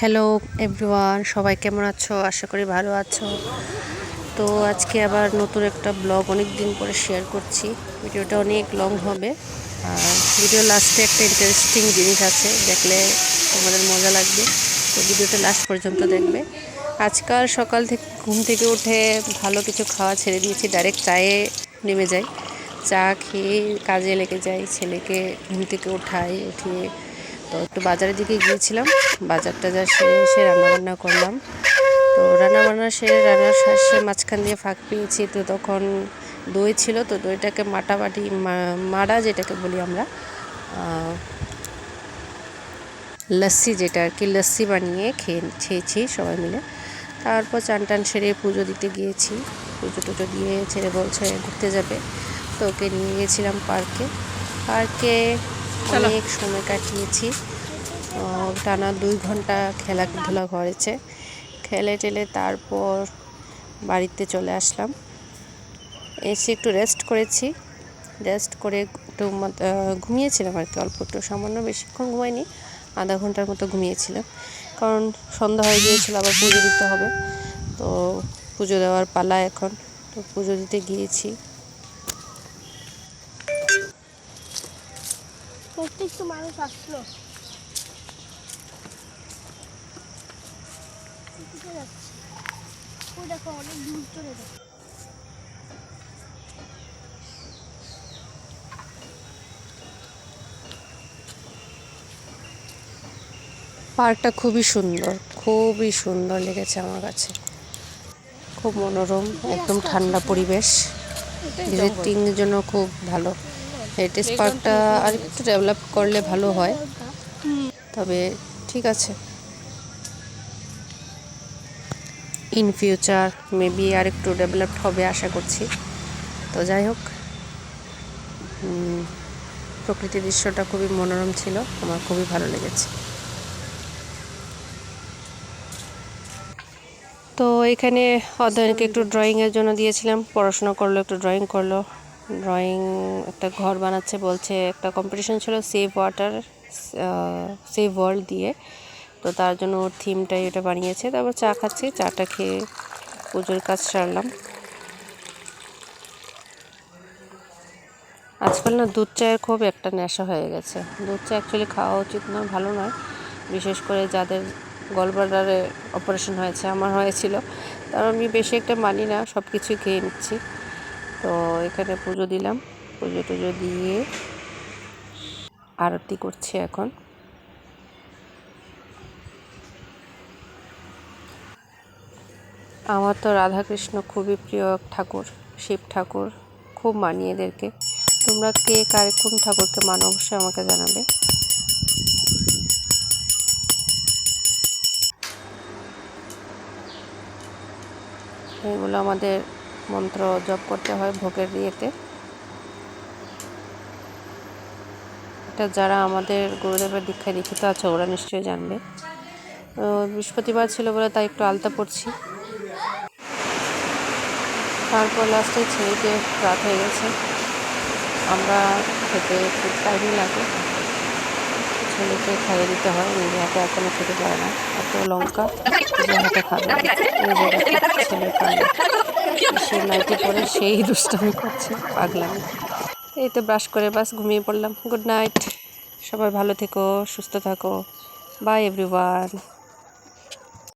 Hello everyone, সবাই কেমন আছো? আশা করি ভালো আছো। তো আজকে আবার নতুন একটা ব্লগ অনেক দিন পরে শেয়ার করছি। ভিডিওটা অনেক লং হবে, আর ভিডিও লাস্টে একটা ইন্টারেস্টিং জিনিস আছে, দেখলে তোমাদের মজা লাগবে। তো ভিডিওটা লাস্ট পর্যন্ত দেখবে। আজকাল সকাল থেকে ঘুম থেকে উঠে ভালো কিছু খাওয়া ছেড়ে দিয়েছি, ডাইরেক্ট চায়ে নেমে যাই। চা খেয়ে কাজে লেগে যাই, ছেলেকে ঘুম থেকে উঠিয়ে তো একটু বাজারের দিকে গিয়েছিলাম। বাজারটা সেরে এসে রান্নাবান্না করলাম। তো রান্নাবান্না সেরে রান্নার শেষে মাঝখান দিয়ে ফাঁক পেয়েছি, তো তখন দই ছিল। তো দইটাকে মাড়া যেটাকে বলি আমরা, লস্যি, যেটা আর কি, লস্যি বানিয়ে খেয়েছি সবাই মিলে। তারপর চান টান সেরে পুজো দিতে গিয়েছি। পুজো টুজো দিয়ে ছেলে বলছে ঘুরতে যাবে, তো ওকে নিয়ে গিয়েছিলাম পার্কে অনেক সময় কাটিয়েছি। টানা 2 ঘন্টা খেলাধুলা করেছে, খেলে টেলে তারপর বাড়িতে চলে আসলাম। এসে একটু রেস্ট করেছি, রেস্ট করে একটু ঘুমিয়েছিলাম আর কি, অল্প একটু, সামান্য, বেশিক্ষণ ঘুমাইনি, আধা ঘন্টার মতো ঘুমিয়েছিলাম। কারণ সন্ধ্যা হয়ে গিয়েছিল, আবার পুজো দিতে হবে। তো পুজো দেওয়ার পালা এখন, তো পুজো দিতে গিয়েছি। একটু মানুষ আসলো, দেখো অনেক দূর চলে যাচ্ছে। পার্কটা খুবই সুন্দর লেগেছে আমার কাছে, খুব মনোরম, একদম ঠান্ডা পরিবেশ, ভিজিটিংয়ের জন্য খুব ভালো। হেরিটেজ পার্কটা আর একটু ডেভেলপ করলে ভালো হয়, তবে ঠিক আছে, ইন ফিউচার মেবি আর একটু ডেভেলপড হবে আশা করছি। তো যাই হোক, প্রকৃতির দৃশ্যটা খুবই মনোরম ছিল, আমার খুবই ভালো লেগেছে। তো এখানে অধ্যয়নকে একটু ড্রয়িংয়ের জন্য দিয়েছিলাম, পড়াশোনা করলো, একটু ড্রয়িং করলো। ড্রয়িং একটা ঘর বানাচ্ছে, বলছে একটা কম্পিটিশন ছিল সেভ ওয়ার্ল্ড দিয়ে, তো তার জন্য ওর থিমটাই এটা বানিয়েছে। তারপর চা খাচ্ছি, চাটা খেয়ে পুজোর কাজ সারলাম। আজকাল না দুধ চায়ের খুব একটা নেশা হয়ে গেছে। দুধ চা অ্যাকচুয়ালি খাওয়া উচিত নয়, ভালো নয়, বিশেষ করে যাদের গলব্লাডারে অপারেশন হয়েছে, আমার হয়েছিল। তার আমি বেশি একটা মানি না, সব কিছুই খেয়ে নিচ্ছি। তো এখানে পুজো দিলাম, পুজো টুজো দিয়ে আরতি করছি এখন। আমার তো রাধাকৃষ্ণ খুবই প্রিয় ঠাকুর, শিব ঠাকুর, খুব মানি এদেরকে। তোমরা কে কার কোন ঠাকুরকে মানো অবশ্যই আমাকে জানাবে। এগুলো আমাদের মন্ত্র জপ করতে হয় ভোগের ইয়েতে। এটা যারা আমাদের গুরুদেবের দীক্ষায় দীক্ষিত আছে ওরা নিশ্চয়ই জানবে। বৃহস্পতিবার ছিল বলে তাই একটু আলতা পড়ছি। তারপর লাস্টে ছেলেকে রাত হয়ে গেছে, আমরা খেতে খুব টাইমই লাগে, ছেলেকে খাইয়ে দিতে হয়, নিজে হাতে এখনও খেতে পারে না, এত লঙ্কা নিজে হাতে খাবে। এই জায়গাতে ছেলে কান্না, সে নাইটি পরে সেই দুষ্টামি করছে, পাগলামি। এই তো ব্রাশ করে বাস ঘুমিয়ে পড়লাম। গুড নাইট, সবাই ভালো থেকো, সুস্থ থাকো, বাই এভরিওয়ান।